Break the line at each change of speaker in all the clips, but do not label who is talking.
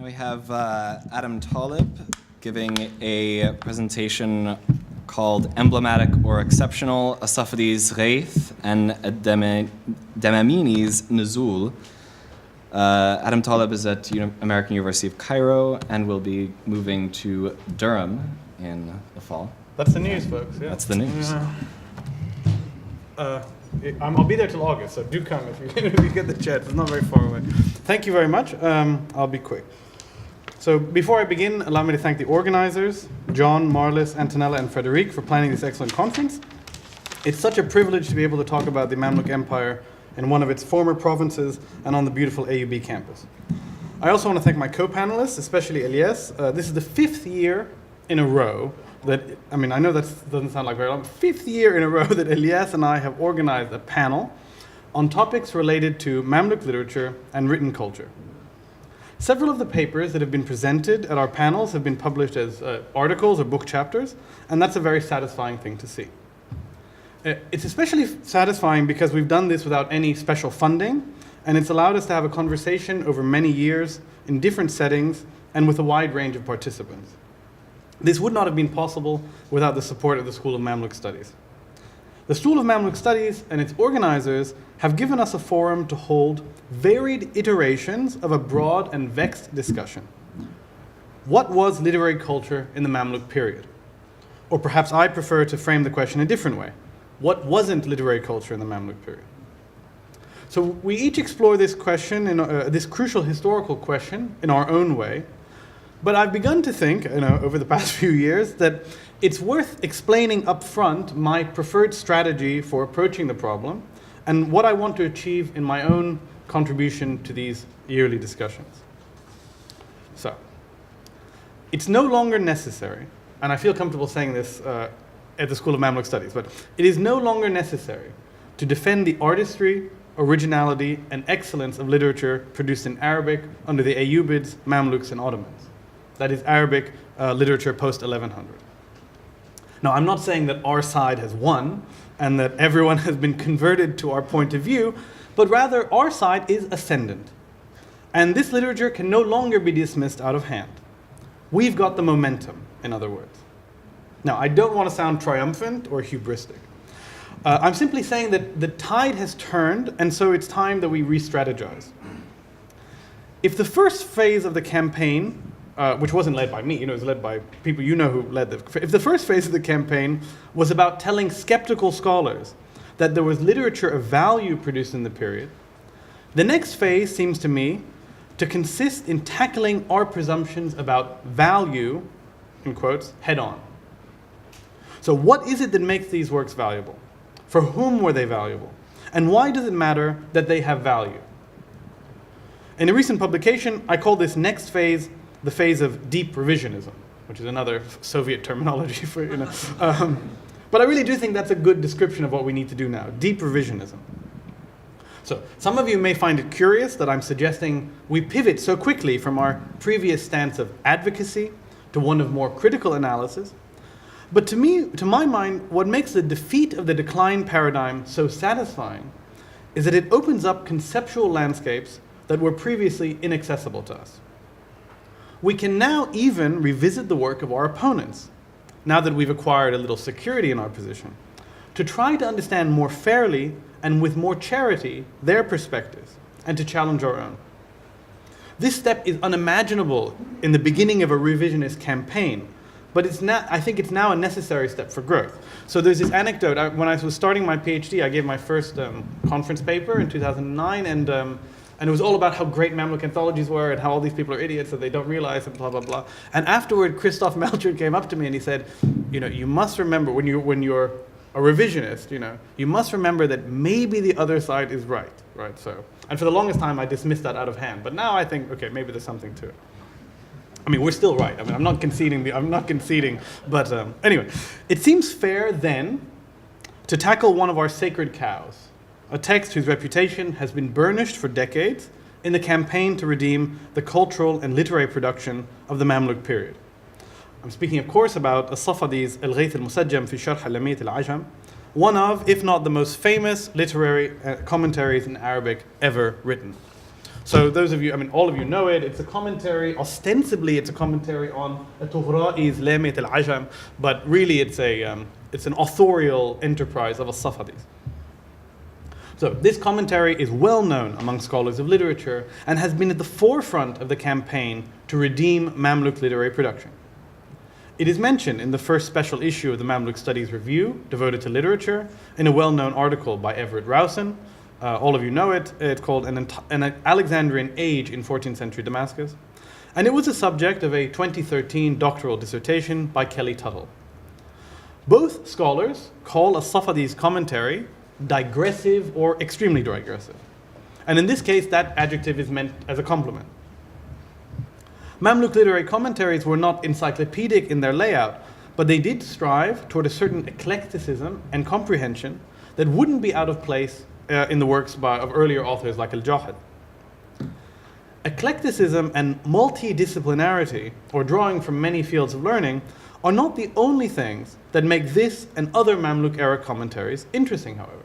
Now we have Adam Talib giving a presentation called Emblematic or Exceptional, a Safadi's Ghayth and al-Damini's Nuzu. Adam Talib is at American University of Cairo and will be moving to Durham in the fall.
That's the news, folks. Yeah.
That's the news.
I'll be there till August, so do come if you get the chance. It's not very far away. Thank you very much. I'll be quick. So before I begin, allow me to thank the organizers, John, Marlis, Antonella, and Frederic, for planning this excellent conference. It's such a privilege to be able to talk about the Mamluk Empire in one of its former provinces and on the beautiful AUB campus. I also want to thank my co-panelists, especially Elias. This is the 5th year in a row that, I know that doesn't sound like very long, 5th year in a row that Elias and I have organized a panel on topics related to Mamluk literature and written culture. Several of the papers that have been presented at our panels have been published as articles or book chapters, and that's a very satisfying thing to see. It's especially satisfying because we've done this without any special funding, and it's allowed us to have a conversation over many years in different settings and with a wide range of participants. This would not have been possible without the support of the School of Mamluk Studies. The School of Mamluk Studies and its organizers have given us a forum to hold varied iterations of a broad and vexed discussion. What was literary culture in the Mamluk period? Or perhaps I prefer to frame the question a different way. What wasn't literary culture in the Mamluk period? So we each explore this question, this crucial historical question, in our own way. But I've begun to think, over the past few years, that it's worth explaining up front my preferred strategy for approaching the problem and what I want to achieve in my own contribution to these yearly discussions. So, it's no longer necessary, and I feel comfortable saying this at the School of Mamluk Studies, but it is no longer necessary to defend the artistry, originality, and excellence of literature produced in Arabic under the Ayyubids, Mamluks, and Ottomans. That is Arabic literature post-1100. Now, I'm not saying that our side has won and that everyone has been converted to our point of view, but rather our side is ascendant. And this literature can no longer be dismissed out of hand. We've got the momentum, in other words. Now, I don't want to sound triumphant or hubristic. I'm simply saying that the tide has turned, and so it's time that we re-strategize. If the first phase of the campaign, which wasn't led by me, it was led by people who led if the first phase of the campaign was about telling skeptical scholars that there was literature of value produced in the period, the next phase seems to me to consist in tackling our presumptions about value, in quotes, head on. So what is it that makes these works valuable? For whom were they valuable? And why does it matter that they have value? In a recent publication, I call this next phase the phase of deep revisionism, which is another Soviet terminology for, but I really do think that's a good description of what we need to do now, deep revisionism. So some of you may find it curious that I'm suggesting we pivot so quickly from our previous stance of advocacy to one of more critical analysis. But to my mind, what makes the defeat of the decline paradigm so satisfying is that it opens up conceptual landscapes that were previously inaccessible to us. We can now even revisit the work of our opponents, now that we've acquired a little security in our position, to try to understand more fairly and with more charity their perspectives and to challenge our own. This step is unimaginable in the beginning of a revisionist campaign, but I think it's now a necessary step for growth. So there's this anecdote. When I was starting my PhD, I gave my first conference paper in 2009, and it was all about how great Mamluk anthologies were and how all these people are idiots that they don't realize and blah, blah, blah. And afterward, Christoph Melcher came up to me and he said, you must remember when you're a revisionist, you must remember that maybe the other side is right? So, and for the longest time, I dismissed that out of hand. But now I think, okay, maybe there's something to it. We're still right. I'm not conceding. But anyway, it seems fair then to tackle one of our sacred cows, a text whose reputation has been burnished for decades in the campaign to redeem the cultural and literary production of the Mamluk period. I'm speaking, of course, about Safadi's al-Ghayth al-Musajjam fi Sharh al-Lamit al-Ajam, one of, if not the most famous literary commentaries in Arabic ever written. So those of you, I mean, all of you know it. It's a commentary. Ostensibly, it's a commentary on Tughra'i's Lamiyat al-Ajam, but really it's an authorial enterprise of al-Safadis. So this commentary is well known among scholars of literature and has been at the forefront of the campaign to redeem Mamluk literary production. It is mentioned in the first special issue of the Mamluk Studies Review, devoted to literature, in a well-known article by Everett Rowson. All of you know it. It's called an Alexandrian Age in 14th Century Damascus. And it was the subject of a 2013 doctoral dissertation by Kelly Tuttle. Both scholars call as-Safadi's commentary digressive or extremely digressive. And in this case, that adjective is meant as a compliment. Mamluk literary commentaries were not encyclopedic in their layout, but they did strive toward a certain eclecticism and comprehension that wouldn't be out of place in the works of earlier authors like al-Jahid. Eclecticism and multidisciplinarity, or drawing from many fields of learning, are not the only things that make this and other Mamluk era commentaries interesting, however.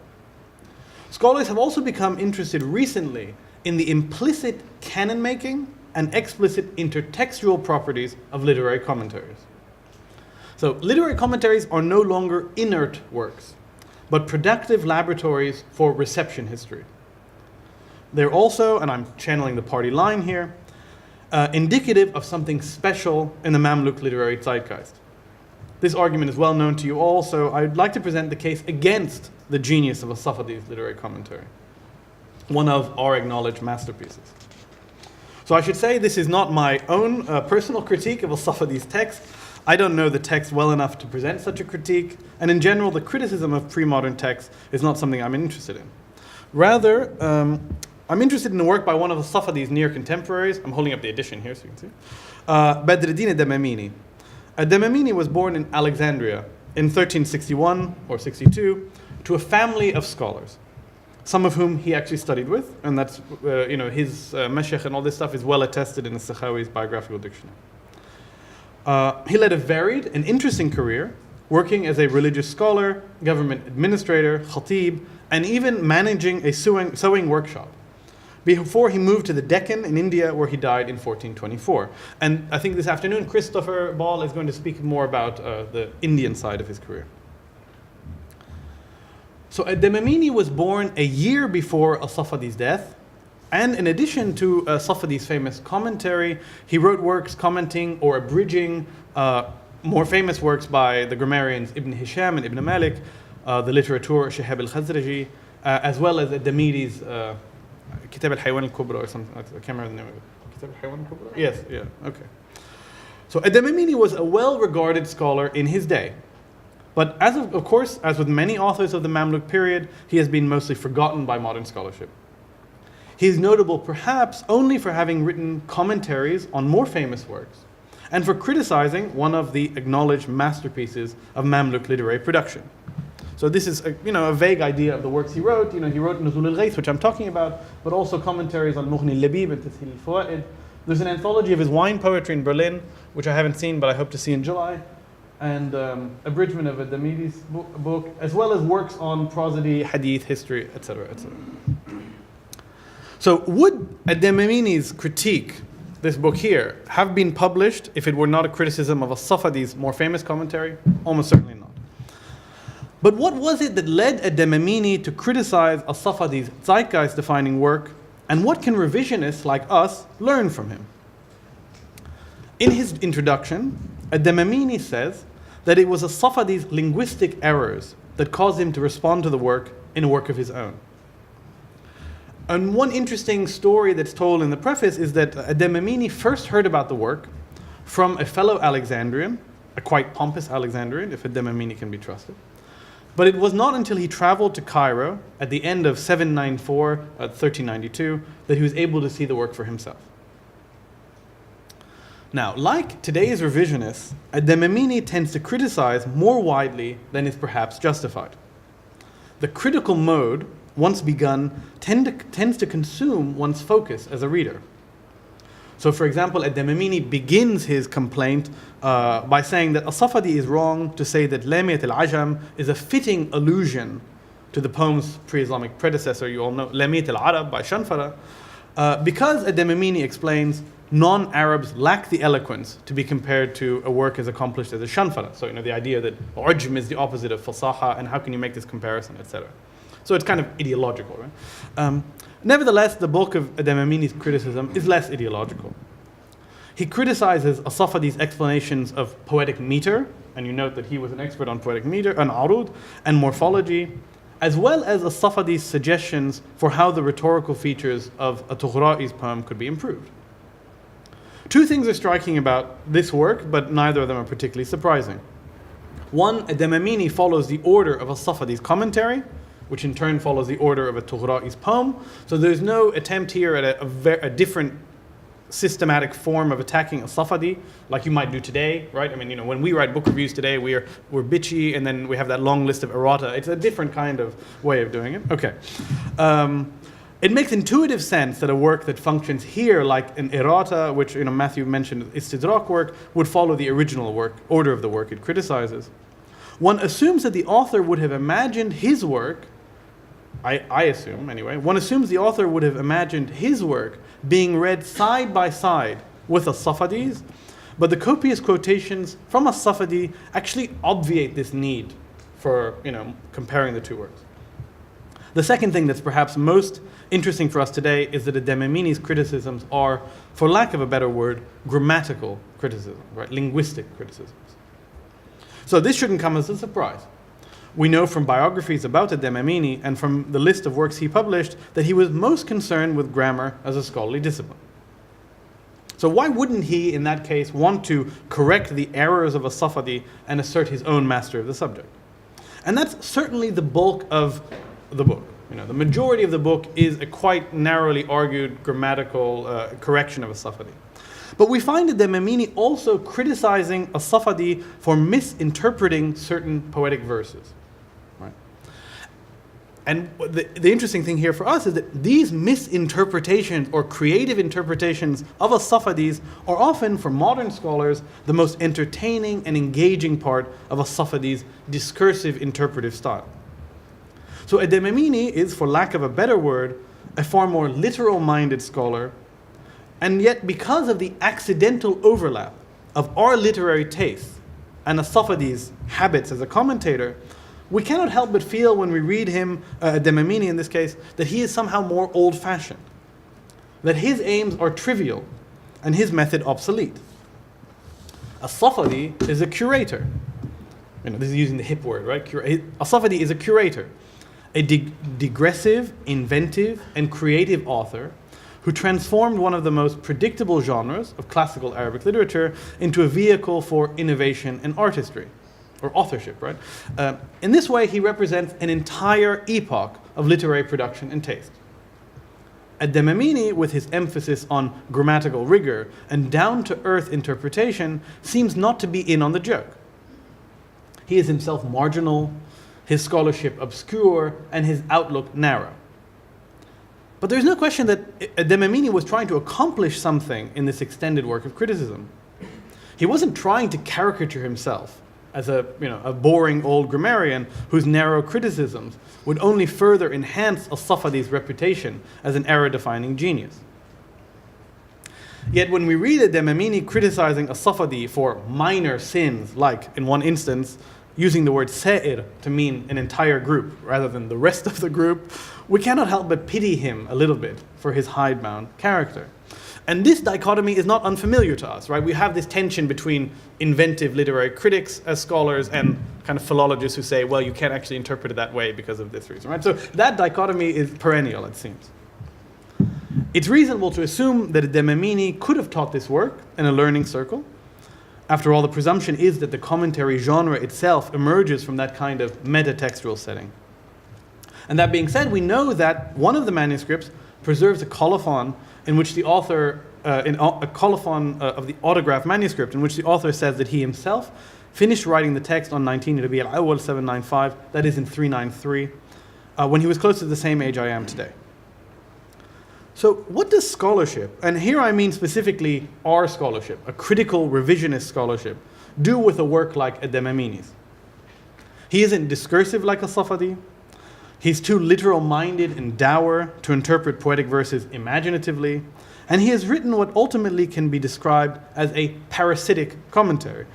Scholars have also become interested recently in the implicit canon making and explicit intertextual properties of literary commentaries. So, literary commentaries are no longer inert works, but productive laboratories for reception history. They're also, and I'm channeling the party line here, indicative of something special in the Mamluk literary zeitgeist. This argument is well known to you all, so I'd like to present the case against the genius of al-Safadi's literary commentary, one of our acknowledged masterpieces. So I should say this is not my own personal critique of al-Safadi's text. I don't know the text well enough to present such a critique, and in general, the criticism of pre-modern texts is not something I'm interested in. Rather, I'm interested in the work by one of al-Safadi's near contemporaries. I'm holding up the edition here so you can see. Badruddin ad-Damini. Ad-Damini was born in Alexandria in 1361 or 62 to a family of scholars, some of whom he actually studied with, and that's, his mashayikh and all this stuff is well attested in the Sakhawi's biographical dictionary. He led a varied and interesting career, working as a religious scholar, government administrator, khatib, and even managing a sewing workshop, before he moved to the Deccan in India, where he died in 1424. And I think this afternoon, Christopher Ball is going to speak more about the Indian side of his career. So ad-Damini was born a year before al-Safadi's death, and in addition to Safadi's famous commentary, he wrote works commenting or abridging more famous works by the grammarians Ibn Hisham and Ibn Malik, the literateur Shihab al-Khazraji, as well as ad-Damini's Kitab al-Haywan al-Kubra or something. I can't remember the name of it. Kitab al-Haywan al-Kubra? Yes, yeah, okay. So ad-Damini was a well-regarded scholar in his day. But of course, as with many authors of the Mamluk period, he has been mostly forgotten by modern scholarship. He is notable perhaps only for having written commentaries on more famous works, and for criticizing one of the acknowledged masterpieces of Mamluk literary production. So this is a vague idea of the works he wrote. He wrote Nuzu al-Ghayth, which I'm talking about, but also commentaries on Mughni al-Labib and Tasheel al-Fawaid. There's an anthology of his wine poetry in Berlin, which I haven't seen, but I hope to see in July, and abridgment of ad-Damini's book, as well as works on prosody, hadith, history, etc., etc. So would ad-Damini's critique, this book here, have been published if it were not a criticism of al-Safadi's more famous commentary? Almost certainly not. But what was it that led ad-Damini to criticize al-Safadi's zeitgeist-defining work, and what can revisionists like us learn from him? In his introduction, ad-Damini says that it was al-Safadi's linguistic errors that caused him to respond to the work in a work of his own. And one interesting story that's told in the preface is that ad-Damini first heard about the work from a fellow Alexandrian, a quite pompous Alexandrian, if ad-Damini can be trusted. But it was not until he traveled to Cairo at the end of 794, 1392, that he was able to see the work for himself. Now, like today's revisionists, ad-Damini tends to criticize more widely than is perhaps justified. The critical mode, once begun, tends to consume one's focus as a reader. So, for example, ad-Damini begins his complaint by saying that al-Safadi is wrong to say that Lamiyat al-Ajam is a fitting allusion to the poem's pre-Islamic predecessor, you all know, Lamiyat al-Arab by Shanfara, Because ad-Damini explains non-Arabs lack the eloquence to be compared to a work as accomplished as a shanfara. So, the idea that ujm is the opposite of fasaha, and how can you make this comparison, etc. So it's kind of ideological, right? Nevertheless, the bulk of ad-Damini's criticism is less ideological. He criticizes as-Safadi's explanations of poetic meter, and you note that he was an expert on poetic meter, and arud, and morphology, as well as as-Safadi's suggestions for how the rhetorical features of at-Tughra'i's poem could be improved. Two things are striking about this work, but neither of them are particularly surprising. One, ad-Damini follows the order of as-Safadi's commentary, which in turn follows the order of at-Tughra'i's poem. So there's no attempt here at a different systematic form of attacking as-Safadi, like you might do today, right? I mean, when we write book reviews today, we're bitchy, and then we have that long list of errata. It's a different kind of way of doing it. Okay. It makes intuitive sense that a work that functions here like an errata, which Matthew mentioned, istidrak work, would follow the original work, order of the work it criticizes. One assumes that the author would have imagined his work, I assume anyway, one assumes the author would have imagined his work being read side by side with as-Safadi's, but the copious quotations from as-Safadi actually obviate this need for comparing the two works. The second thing that's perhaps most interesting for us today is that ad-Damini's criticisms are, for lack of a better word, grammatical criticism, right? Linguistic criticisms. So this shouldn't come as a surprise. We know from biographies about ad-Damini and from the list of works he published that he was most concerned with grammar as a scholarly discipline. So why wouldn't he, in that case, want to correct the errors of as-Safadi and assert his own mastery of the subject? And that's certainly the bulk of the book. The majority of the book is a quite narrowly argued grammatical correction of as-Safadi. But we find ad-Damini also criticizing as-Safadi for misinterpreting certain poetic verses. Right? And the interesting thing here for us is that these misinterpretations or creative interpretations of as-Safadi's are often, for modern scholars, the most entertaining and engaging part of as-Safadi's discursive interpretive style. So ad-Damini is, for lack of a better word, a far more literal-minded scholar, and yet because of the accidental overlap of our literary tastes and as-Safadi's habits as a commentator, we cannot help but feel when we read him, ad-Damini in this case, that he is somehow more old-fashioned, that his aims are trivial and his method obsolete. As-Safadi is a curator. This is using the hip word, right? As-Safadi is a curator, a digressive, inventive, and creative author who transformed one of the most predictable genres of classical Arabic literature into a vehicle for innovation and artistry, or authorship, right? In this way, he represents an entire epoch of literary production and taste. Ad-Damini, with his emphasis on grammatical rigor and down-to-earth interpretation, seems not to be in on the joke. He is himself marginal, his scholarship obscure, and his outlook narrow. But there's no question that ad-Damini was trying to accomplish something in this extended work of criticism. He wasn't trying to caricature himself as a boring old grammarian whose narrow criticisms would only further enhance as-Safadi's reputation as an era-defining genius. Yet when we read ad-Damini criticizing as-Safadi for minor sins, like, in one instance, using the word sa'ir to mean an entire group rather than the rest of the group, we cannot help but pity him a little bit for his hidebound character. And this dichotomy is not unfamiliar to us, right? We have this tension between inventive literary critics as scholars and kind of philologists who say, well, you can't actually interpret it that way because of this reason, right? So that dichotomy is perennial, it seems. It's reasonable to assume that ad-Damini could have taught this work in a learning circle. After all, the presumption is that the commentary genre itself emerges from that kind of metatextual setting. And that being said, we know that one of the manuscripts preserves a colophon in which the author, a colophon of the autograph manuscript, in which the author says that he himself finished writing the text on 19 Rabi' al-Awwal 795, that is in 393, when he was close to the same age I am today. So what does scholarship, and here I mean specifically our scholarship, a critical revisionist scholarship, do with a work like ad-Damini's? He isn't discursive like as-Safadi, He's too literal-minded and dour to interpret poetic verses imaginatively, and he has written what ultimately can be described as a parasitic commentary,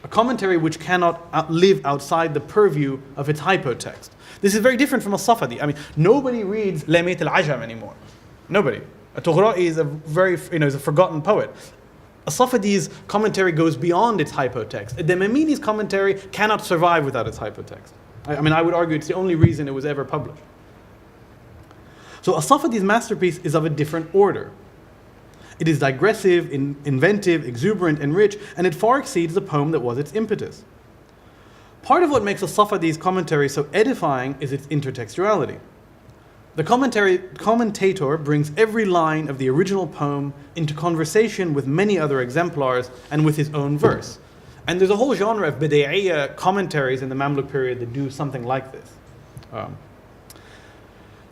a commentary which cannot live outside the purview of its hypotext. This is very different from al-Safadi. I mean, nobody reads Lamit al-Ajam anymore. Nobody. Al-Tughra'i is is a forgotten poet. Al-Safadi's commentary goes beyond its hypotext. Ad-Damini's commentary cannot survive without its hypotext. I would argue it's the only reason it was ever published. So Al-Safadi's masterpiece is of a different order. It is digressive, inventive, exuberant, and rich, and it far exceeds the poem that was its impetus. Part of what makes Al-Safadi's commentary so edifying is its intertextuality. The commentator brings every line of the original poem into conversation with many other exemplars and with his own verse. And there's a whole genre of bid'iyya commentaries in the Mamluk period that do something like this.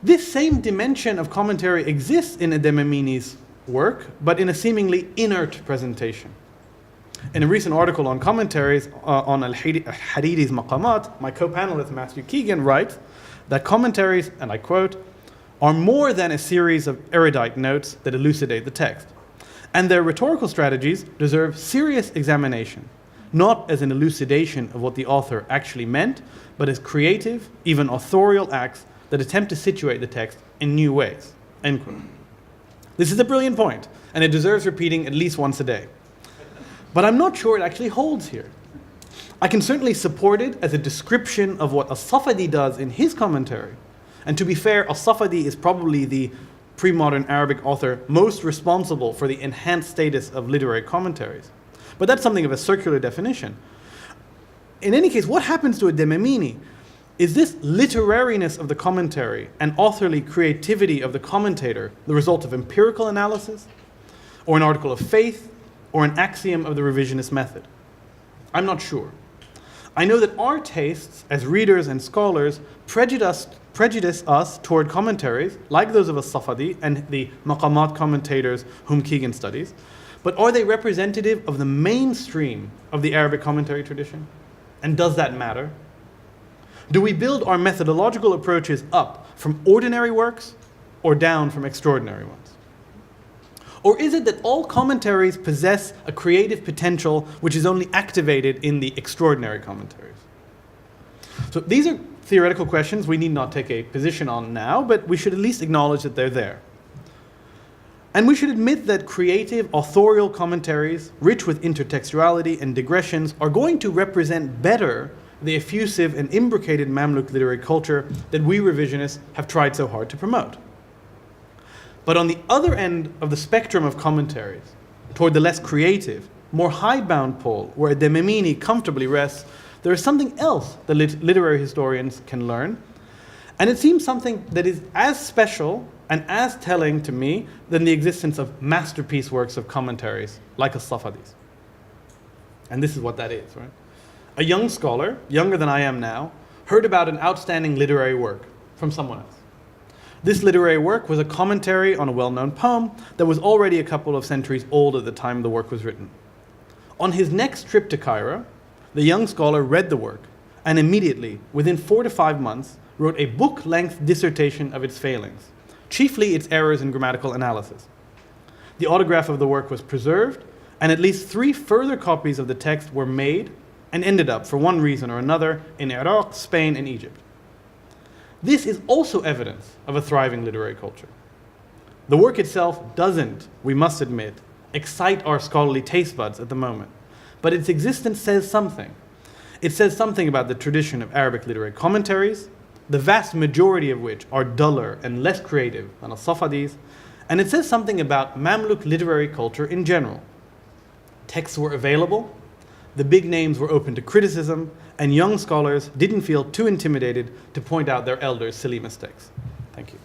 This same dimension of commentary exists in ad-Damini's work, but in a seemingly inert presentation. In a recent article on commentaries on al-Hariri's Maqamat, my co-panelist Matthew Keegan writes that commentaries, and I quote, are more than a series of erudite notes that elucidate the text, and their rhetorical strategies deserve serious examination, not as an elucidation of what the author actually meant, but as creative, even authorial acts that attempt to situate the text in new ways. End quote. This is a brilliant point, and it deserves repeating at least once a day. But I'm not sure it actually holds here. I can certainly support it as a description of what Safadi does in his commentary. And to be fair, Safadi is probably the pre-modern Arabic author most responsible for the enhanced status of literary commentaries. But that's something of a circular definition. In any case, what happens to ad-Damini? Is this literariness of the commentary and authorly creativity of the commentator the result of empirical analysis, or an article of faith, or an axiom of the revisionist method? I'm not sure. I know that our tastes as readers and scholars prejudice us toward commentaries like those of Safadi and the Maqamat commentators whom Keegan studies, but are they representative of the mainstream of the Arabic commentary tradition? And does that matter? Do we build our methodological approaches up from ordinary works or down from extraordinary ones? Or is it that all commentaries possess a creative potential which is only activated in the extraordinary commentaries? So these are theoretical questions we need not take a position on now, but we should at least acknowledge that they're there. And we should admit that creative, authorial commentaries, rich with intertextuality and digressions, are going to represent better the effusive and imbricated Mamluk literary culture that we revisionists have tried so hard to promote. But on the other end of the spectrum of commentaries, toward the less creative, more hidebound pole, where ad-Damini comfortably rests, there is something else that literary historians can learn, and it seems something that is as special and as telling to me than the existence of masterpiece works of commentaries like Safadi's. And this is what that is, right? A young scholar, younger than I am now, heard about an outstanding literary work from someone else. This literary work was a commentary on a well-known poem that was already a couple of centuries old at the time the work was written. On his next trip to Cairo, the young scholar read the work and immediately, within 4 to 5 months, wrote a book-length dissertation of its failings, chiefly its errors in grammatical analysis. The autograph of the work was preserved, and at least 3 further copies of the text were made and ended up, for one reason or another, in Iraq, Spain, and Egypt. This is also evidence of a thriving literary culture. The work itself doesn't, we must admit, excite our scholarly taste buds at the moment, but its existence says something. It says something about the tradition of Arabic literary commentaries, the vast majority of which are duller and less creative than Safadi's, and it says something about Mamluk literary culture in general. Texts were available, the big names were open to criticism, and young scholars didn't feel too intimidated to point out their elders' silly mistakes. Thank you.